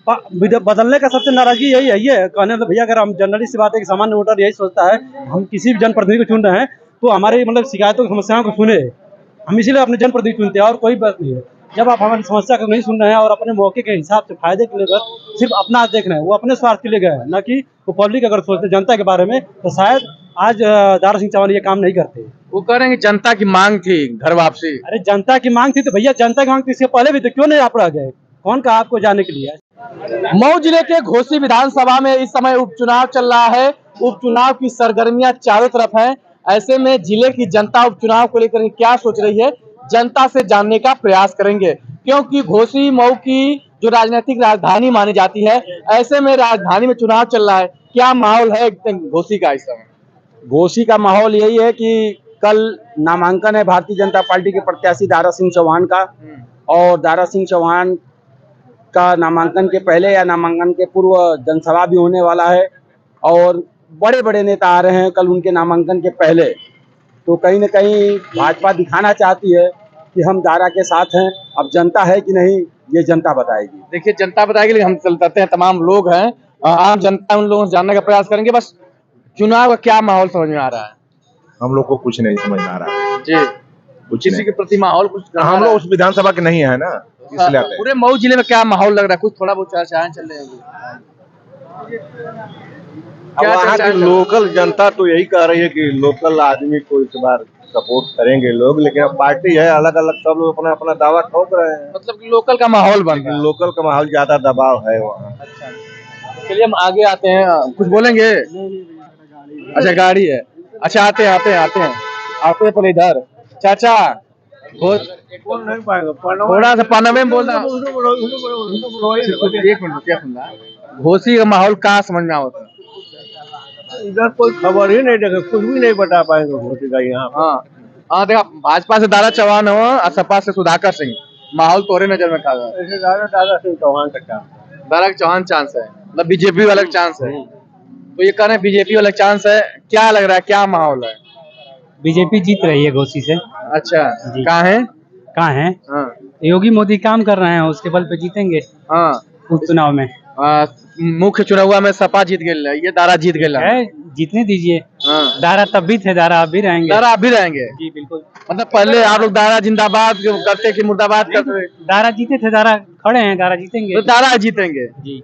बदलने का सबसे नाराजगी यही है कहने तो भैया, अगर हम जनरली सी बात है कि सामान्य वोटर यही सोचता है, हम किसी भी जनप्रतिनिधि को चुन रहे हैं तो हमारी मतलब शिकायतों समस्याओं को सुने, हम इसीलिए अपने जनप्रतिनिधि चुनते हैं और कोई बात नहीं है। जब आप हमारी समस्या को नहीं सुन रहे हैं और अपने मौके के हिसाब से फायदे के लिए सिर्फ अपना देख रहे हैं, वो अपने स्वार्थ के लिए गए हैं, न कि वो पब्लिक अगर सोचते जनता के बारे में तो शायद आज दारा सिंह चौहान ये काम नहीं करते। वो कह रहे हैं कि जनता की मांग थी घर वापसी। अरे जनता की मांग थी तो भैया जनता की मांग थी, इसके पहले भी तो क्यों नहीं आप रह गए? कौन कहा आपको जाने के लिए? मऊ जिले के घोसी विधानसभा में इस समय उपचुनाव चल रहा है। उपचुनाव की सरगर्मियां चारों तरफ हैं। ऐसे में जिले की जनता उपचुनाव को लेकर क्या सोच रही है, जनता से जानने का प्रयास करेंगे, क्योंकि घोसी मऊ की जो राजनीतिक राजधानी मानी जाती है, ऐसे में राजधानी में चुनाव चल रहा है। क्या माहौल है घोसी का इस समय? घोसी का माहौल यही है कि कल नामांकन है भारतीय जनता पार्टी के प्रत्याशी दारा सिंह चौहान का, और दारा सिंह चौहान का नामांकन के पहले या नामांकन के पूर्व जनसभा भी होने वाला है, और बड़े बड़े नेता आ रहे हैं कल उनके नामांकन के पहले। तो कहीं न कहीं भाजपा दिखाना चाहती है कि हम दारा के साथ हैं। अब जनता है कि नहीं ये जनता बताएगी। देखिए जनता बताएगी, लेकिन हम चलते हैं, तमाम लोग हैं, आम जनता उन लोगों से जानने का प्रयास करेंगे। बस चुनाव का क्या माहौल समझ में आ रहा है? हम लोग को कुछ नहीं समझ में आ रहा है जी, कुछ किसी नहीं। के प्रति माहौल कुछ हम लोग उस विधानसभा के नहीं है ना, इसलिए आते हैं। पूरे मऊ जिले में क्या माहौल लग रहा है? कुछ थोड़ा बहुत चर्चाएं चल रही है। क्या वहाँ की लोकल जनता तो यही कह रही है कि लोकल आदमी को इस बार सपोर्ट करेंगे लोग, लेकिन अब पार्टी है अलग अलग, सब लोग अपना अपना दावा ठोक रहे हैं। मतलब कि लोकल का माहौल बन रहा है। लोकल का माहौल ज्यादा दबाव है वहाँ। अच्छा, चलिए हम आगे आते हैं। कुछ बोलेंगे? अच्छा गाड़ी है। अच्छा आते हैं पर इधर चाचा थोड़ा सा पनवे में बोलना। एक मिनट क्या सुन रहा? घोसी का माहौल कहाँ समझ में आता? इधर कोई खबर ही नहीं देखे, कुछ भी नहीं बता पाएंगे घोसी का यहाँ। हाँ देखा, भाजपा से दारा चौहान हो और सपा से सुधाकर सिंह, माहौल तोरे नजर में खा ऐसे दारा सिंह चौहान का चांस है। दारा चौहान चांस है, मतलब बीजेपी वाला चांस है। तो ये कह रहे हैं बीजेपी वाला चांस है, क्या लग रहा है, क्या माहौल है? बीजेपी जीत रही है घोसी से। अच्छा कहाँ है? हाँ। योगी मोदी काम कर रहे हैं, उसके बल पे जीतेंगे हाँ उपचुनाव में। मुख्य चुनाव में सपा जीत गए, ये दारा जीत गए। जीतने दीजिए। हाँ। दारा तब भी थे, दारा अब भी रहेंगे। दारा अभी रहेंगे जी बिल्कुल। मतलब पहले आप लोग दारा जिंदाबाद करते कि मुर्दाबाद करते? दारा जीते थे, दारा खड़े हैं, दारा जीतेंगे। तो दारा जीतेंगे जी।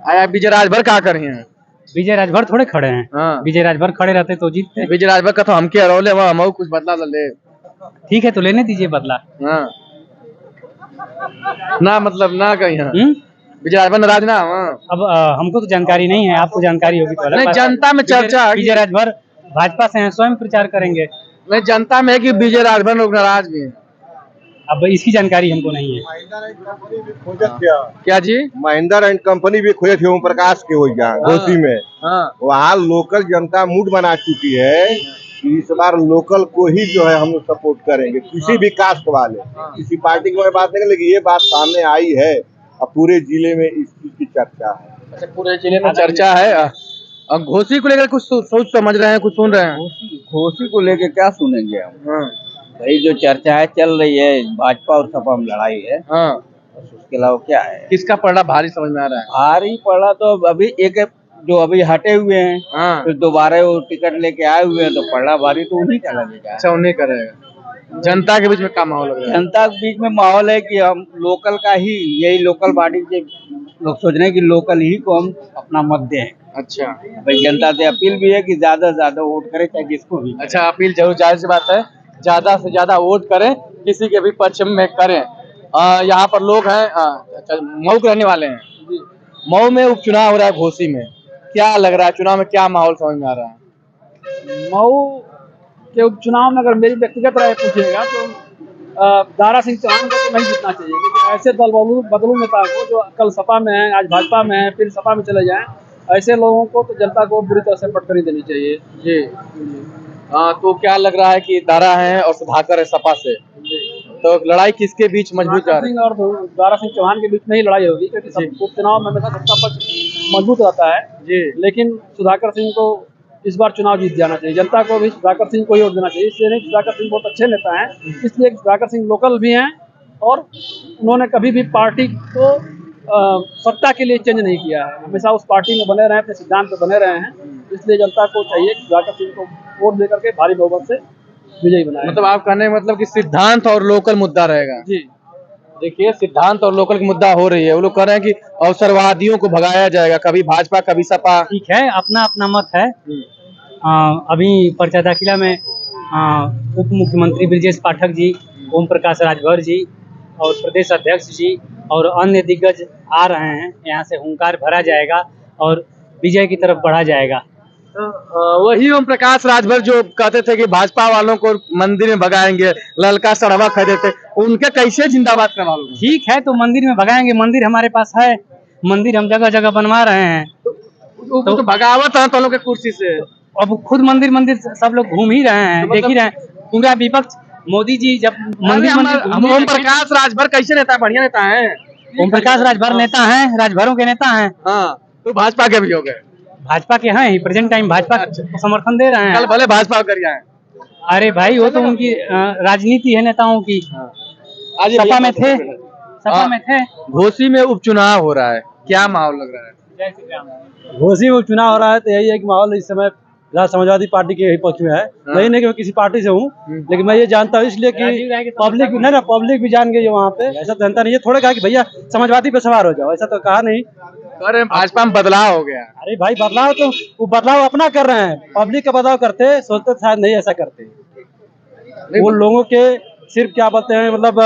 आया विजय राजभर क्या कर रहे हैं? विजय राजभर थोड़े खड़े हैं। हाँ। विजय राजभर खड़े रहते तो जीतते। विजय राजभर का तो हम के रोले वहाँ हम कुछ बदला ले। ठीक है तो लेने दीजिए बदला। हाँ। ना मतलब ना कहीं विजय राजभर नाराज ना। अब हमको तो जानकारी नहीं है, आपको जानकारी होगी तो। नहीं, जनता में चर्चा विजय राजभर भाजपा से हैं, स्वयं प्रचार करेंगे। नहीं, जनता में है कि विजय राजभर लोग नाराज भी हैं। अब इसकी जानकारी हमको नहीं है। क्या जी? महिंद्रा एंड कंपनी भी खोजे थे ओम प्रकाश के हो घोसी में। वहाँ लोकल जनता मूड बना चुकी है कि इस बार लोकल को ही जो है हम लोग सपोर्ट करेंगे, किसी भी कास्ट वाले, किसी पार्टी की बात नहीं, लेकिन ये बात सामने आई है अब पूरे जिले में इस चीज की चर्चा है। अच्छा, पूरे जिले में चर्चा है। अब घोसी को लेकर कुछ सोच समझ रहे हैं, कुछ सुन रहे हैं? घोसी को लेके क्या सुनेंगे हम? भाई जो चर्चा है चल रही है, भाजपा और सपा में लड़ाई है। उसके अलावा क्या है? किसका पलड़ा भारी समझ में आ रहा है? भारी पड़ा तो अभी एक जो अभी हटे हुए हैं, फिर दोबारा वो टिकट लेके आए हुए हैं, तो पलड़ा भारी तो उन्हीं का लगेगा। अच्छा, उन्हीं का रहेगा। जनता के बीच में क्या माहौल है? जनता के बीच में माहौल है कि हम लोकल का ही, यही लोकल बॉडी के लोग सोच रहे हैं कि लोकल ही को हम अपना मत दें। अच्छा भाई जनता से अपील भी है कि ज्यादा से ज्यादा वोट करें, चाहे जिसको भी। अच्छा, अपील जरूर, जाहिर सी बात है, ज्यादा से ज्यादा वोट करें, किसी के भी पक्ष में करें। यहाँ पर लोग हैं, मऊ के रहने वाले हैं। मऊ में उपचुनाव हो रहा है घोसी में, क्या लग रहा है, चुनाव में क्या माहौल समझ में आ रहा है? मऊ के उपचुनाव में अगर मेरी व्यक्तिगत राय पूछिएगा तो दारा सिंह चौहान को तो नहीं जीतना चाहिए, क्योंकि ऐसे दल बदलू नेता को जो कल सपा में है, आज भाजपा में है, फिर सपा में चले जाएं, ऐसे लोगों को तो जनता को बुरी तरह से पटकनी देनी चाहिए। जी। तो क्या लग रहा है कि दारा है और सुधाकर है सपा से, तो लड़ाई किसके बीच मजबूत जा रही है? और दारा सिंह चौहान के बीच में ही लड़ाई होगी, क्योंकि उपचुनाव में हमेशा सत्ता पक्ष मजबूत रहता है जी। लेकिन सुधाकर सिंह को इस बार चुनाव जीत जाना चाहिए, जनता को भी सुधाकर सिंह को ही वोट देना चाहिए। इसलिए नहीं, सुधाकर सिंह बहुत अच्छे नेता हैं, इसलिए सुधाकर सिंह लोकल भी हैं और उन्होंने कभी भी पार्टी को सत्ता के लिए चेंज नहीं किया है, हमेशा उस पार्टी में बने रहे हैं, अपने सिद्धांत पे बने रहे हैं। इसलिए जनता को चाहिए कि दिवाकर सिंह को वोट देकर के भारी बहुमत से विजयी बनाए। मतलब आप कहने का मतलब कि सिद्धांत और लोकल मुद्दा रहेगा। जी, देखिए सिद्धांत और लोकल की मुद्दा हो रही है, वो लोग कह रहे हैं कि अवसरवादियों को भगाया जाएगा, कभी भाजपा कभी सपा। ठीक है, अपना अपना मत है। अभी पर्चा दाखिला में उप मुख्यमंत्री ब्रजेश पाठक जी, ओम प्रकाश राजभर जी और प्रदेश अध्यक्ष जी और अन्य दिग्गज आ रहे हैं। यहाँ से हुंकार भरा जाएगा और विजय की तरफ बढ़ा जाएगा। वही ओम प्रकाश राजभर जो कहते थे कि भाजपा वालों को मंदिर में भगाएंगे, ललका सड़वा खरीदे थे, उनके कैसे जिंदाबाद करवा लोगे? ठीक है, तो मंदिर में भगाएंगे, मंदिर हमारे पास है, मंदिर हम जगह जगह बनवा रहे हैं। तो भगावत है तो लोग के कुर्सी से। अब खुद मंदिर मंदिर सब लोग घूम ही रहे हैं, देख ही रहे हैं। पूरा विपक्ष मोदी जी जब मंदिर मंदिर ओम प्रकाश राजभर कैसे नेता, बढ़िया नेता है। ओम प्रकाश राजभर नेता हैं, राजभरों के नेता हैं। हाँ, तो भाजपा के भी हो गए। भाजपा के हैं ही, प्रेजेंट टाइम भाजपा को समर्थन दे रहे कल हैं। भले भाजपा कर जाए। अरे भाई, वो तो उनकी राजनीति है नेताओं की। आज सपा में थे, सपा में थे। घोसी में उपचुनाव हो रहा है, क्या माहौल लग रहा है? घोसी में चुनाव हो रहा है तो यही है कि माहौल इस समय राष्ट्र समाजवादी पार्टी के ही पक्ष में है। नहीं नहीं कि मैं किसी पार्टी से हूँ, लेकिन मैं ये जानता हूँ इसलिए कि पब्लिक भी जान गई है वहाँ पे। ऐसा तो जनता नहीं है, थोड़ा कहा कि भैया समाजवादी पे सवार हो जाओ, ऐसा तो कहा नहीं। अरे भाजपा में बदलाव हो गया। अरे भाई बदलाव तो वो बदलाव अपना कर रहे हैं, पब्लिक का बदलाव करते, सोचते शायद नहीं ऐसा करते। वो लोगों के सिर्फ क्या बोलते हैं, मतलब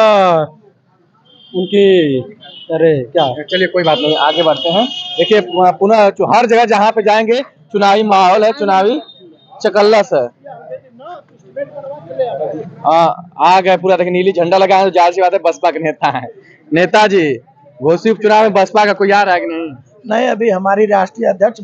उनकी, अरे क्या, चलिए कोई बात नहीं, आगे बढ़ते हैं। देखिए पुनः हर जगह जहाँ पे जाएंगे चुनावी माहौल है, चुनावी चकल्लस है। आ गए पूरा, देखिए नीली झंडा लगा है, तो जाहिर सी बात है बसपा के नेता है। नेताजी, घोसी उपचुनाव में बसपा का कोई आ रहा है कि नहीं? नहीं, अभी हमारी राष्ट्रीय अध्यक्ष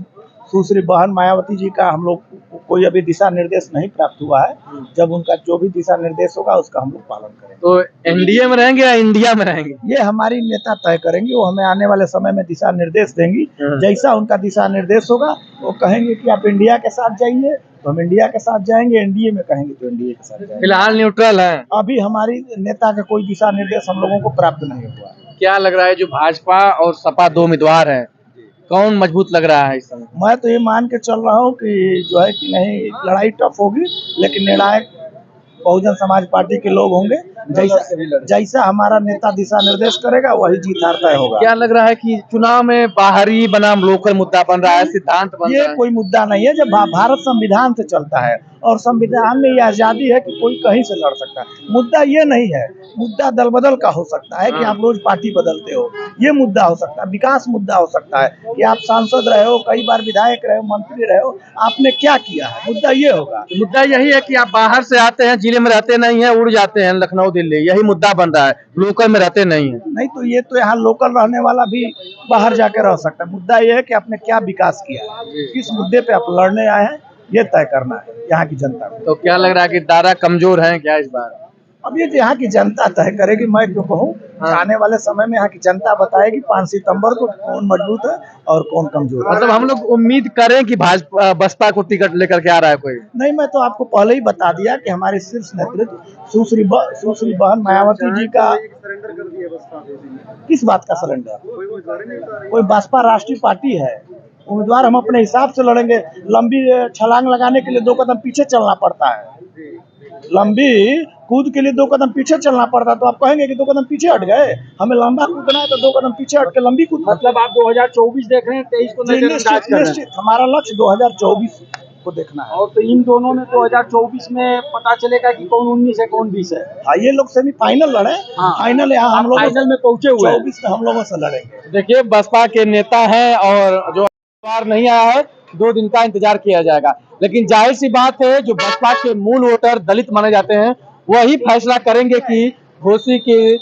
सुश्री बहन मायावती जी का हम लोग को कोई अभी दिशा निर्देश नहीं प्राप्त हुआ है। जब उनका जो भी दिशा निर्देश होगा उसका हम लोग पालन करेंगे। तो एनडीए में रहेंगे या इंडिया में रहेंगे? ये हमारी नेता तय करेंगे, वो हमें आने वाले समय में दिशा निर्देश देंगी। जैसा उनका दिशा निर्देश होगा वो कहेंगे कि आप इंडिया के साथ जाइए तो हम इंडिया के साथ जाएंगे, एनडीए में कहेंगे तो एनडीए के साथ जाएंगे। फिलहाल न्यूट्रल है। अभी हमारी नेता का कोई दिशा निर्देश हम लोगों को प्राप्त नहीं हुआ। क्या लग रहा है, जो भाजपा और सपा दो उम्मीदवार हैं, कौन मजबूत लग रहा है इस समय? मैं तो ये मान के चल रहा हूँ कि जो है कि नहीं, लड़ाई टफ होगी, लेकिन निर्णायक बहुजन समाज पार्टी के लोग होंगे। जैसा हमारा नेता दिशा निर्देश करेगा वही जीत हार तय होगा। क्या लग रहा है कि चुनाव में बाहरी बनाम लोकल मुद्दा बन रहा है, सिद्धांत बन रहा ये है? कोई मुद्दा नहीं है। जब भारत संविधान से चलता है और संविधान में ये आजादी है कि कोई कहीं से लड़ सकता है। मुद्दा ये नहीं है, मुद्दा दल बदल का हो सकता है कि आप रोज पार्टी बदलते हो, ये मुद्दा हो सकता है। विकास मुद्दा हो सकता है कि आप सांसद रहे हो, कई बार विधायक रहे हो, मंत्री रहे हो, आपने क्या किया है, मुद्दा ये होगा। मुद्दा यही है कि आप बाहर से आते हैं, जिले में रहते नहीं है, उड़ जाते हैं लखनऊ दिल्ली, यही मुद्दा बन रहा है, लोकल में रहते नहीं है। नहीं तो ये तो यहाँ लोकल रहने वाला भी बाहर जाके रह सकता है। मुद्दा ये है कि आपने क्या विकास किया है, किस मुद्दे पे आप लड़ने आए हैं, ये तय करना है यहाँ की जनता को। तो क्या लग रहा है कि दारा कमजोर है क्या इस बार? अब ये यहाँ की जनता तय करेगी, मैं क्यों कहूँ। आने वाले समय में यहाँ की जनता बताएगी 5 सितंबर को कौन मजबूत है और कौन कमजोर है। मतलब हम लोग उम्मीद करें कि भाजपा बसपा को टिकट लेकर के आ रहा है कोई? नहीं, मैं तो आपको पहले ही बता दिया कि हमारे शीर्ष नेतृत्व सुश्री बहन मायावती जी का किस बात का सरेंडर, कोई बसपा राष्ट्रीय पार्टी है, उम्मीदवार हम अपने हिसाब से लड़ेंगे। लंबी छलांग लगाने के लिए 2 कदम पीछे चलना पड़ता है, लंबी कूद के लिए 2 कदम पीछे चलना पड़ता है। तो आप कहेंगे कि 2 कदम पीछे हट गए, हमें लंबा कूदना है तो 2 कदम पीछे हट के लंबी कूद। मतलब आप 2024 देख रहे हैं, 23 को नजरअंदाज कर रहे हैं। निश्चित हमारा लक्ष्य 2024 को देखना है। और तो इन दोनों में 2024 में पता चलेगा कि कौन 19 है कौन 20 है। हाँ, ये लोग सेमीफाइनल लड़े, फाइनल यहाँ हम लोग फाइनल में पहुंचे हुए हैं। 24 में हम लोगों से लड़ेंगे। देखिए बसपा के नेता हैं और जो बार नहीं आया है, 2 दिन का इंतजार किया जाएगा। लेकिन जाहिर सी बात है, जो बसपा के मूल वोटर दलित माने जाते हैं वही फैसला करेंगे कि घोसी की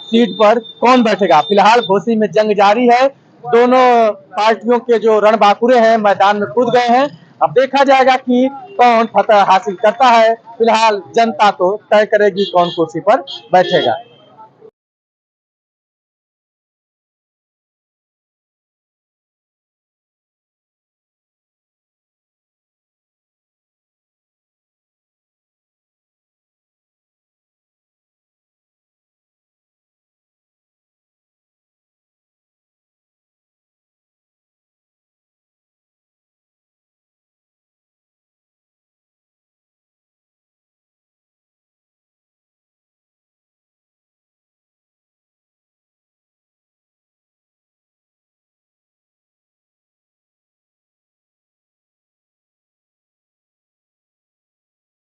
सीट पर कौन बैठेगा। फिलहाल घोसी में जंग जारी है, दोनों पार्टियों के जो रणबांकुरे हैं मैदान में कूद गए हैं। अब देखा जाएगा कि कौन फतह हासिल करता है। फिलहाल जनता तो तय करेगी कौन कुर्सी पर बैठेगा।